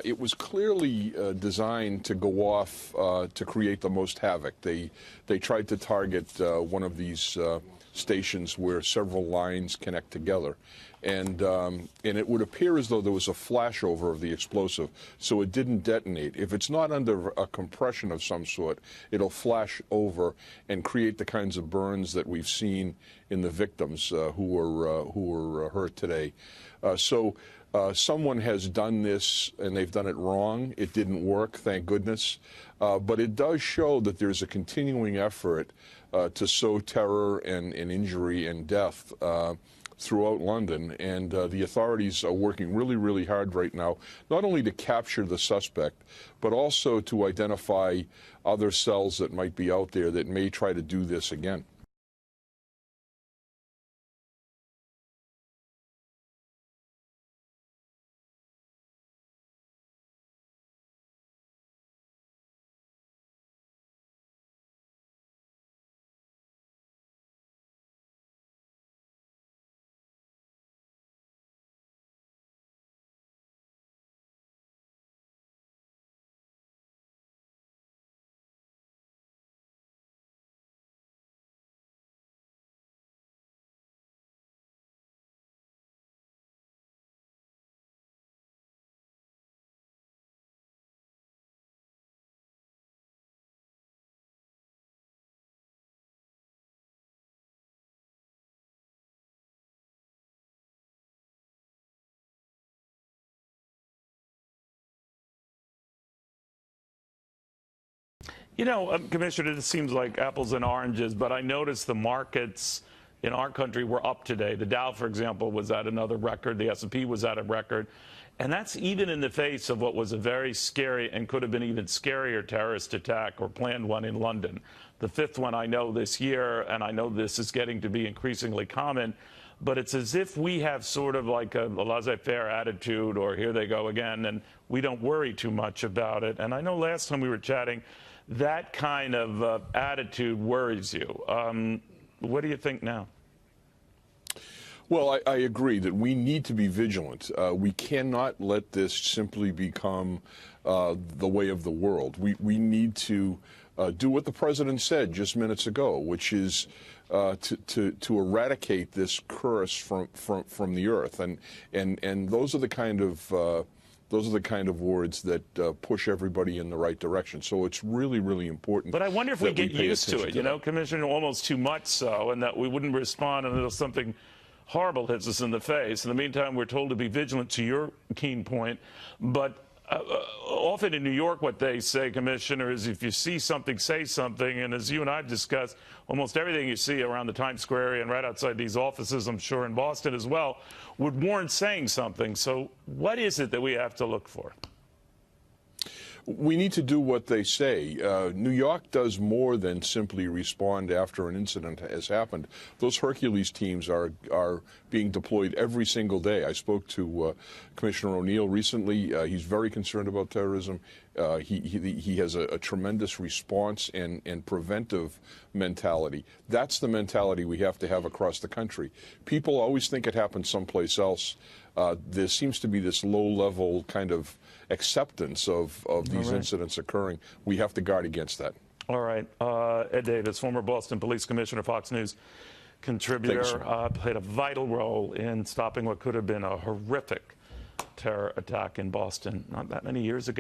it was clearly designed to go off to create the most havoc. They tried to target one of these stations where several lines connect together, and it would appear as though there was a flashover of the explosive, so it didn't detonate. If it's not under a compression of some sort, it'll flash over and create the kinds of burns that we've seen in the victims who were hurt today. Someone has done this, and they've done it wrong. It didn't work, thank goodness. But it does show that there's a continuing effort to sow terror and injury and death throughout London. And the authorities are working really, really hard right now, not only to capture the suspect, but also to identify other cells that might be out there that may try to do this again. You know, Commissioner, it seems like apples and oranges, but I noticed the markets in our country were up today. The Dow, for example, was at another record. The S&P was at a record. And that's even in the face of what was a very scary and could have been even scarier terrorist attack or planned one in London. The fifth one I know this year, and I know this is getting to be increasingly common, but it's as if we have sort of like a laissez-faire attitude, or here they go again, and we don't worry too much about it. And I know last time we were chatting, that kind of attitude worries you. What do you think now? Well, I agree that we need to be vigilant. We cannot let this simply become the way of the world. We need to do what the president said just minutes ago, which is to eradicate this curse from the earth, and those are the kind of words that push everybody in the right direction. So it's really, really important. But I wonder if we get used to it, you know, Commissioner, almost too much so, and that we wouldn't respond until something horrible hits us in the face. In the meantime, we're told to be vigilant, to your keen point. But often in New York, what they say, Commissioner, is if you see something, say something. And as you and I have discussed, almost everything you see around the Times Square area and right outside these offices, I'm sure in Boston as well, would warrant saying something. So what is it that we have to look for? We need to do what they say. New York does more than simply respond after an incident has happened. Those Hercules teams are being deployed every single day. I spoke to Commissioner O'Neill recently. He's very concerned about terrorism. He has a tremendous response and preventive mentality. That's the mentality we have to have across the country. People always think it happens someplace else. There seems to be this low-level kind of acceptance of these incidents occurring. We have to guard against that. All right. Ed Davis, former Boston Police Commissioner, Fox News contributor, played a vital role in stopping what could have been a horrific terror attack in Boston not that many years ago.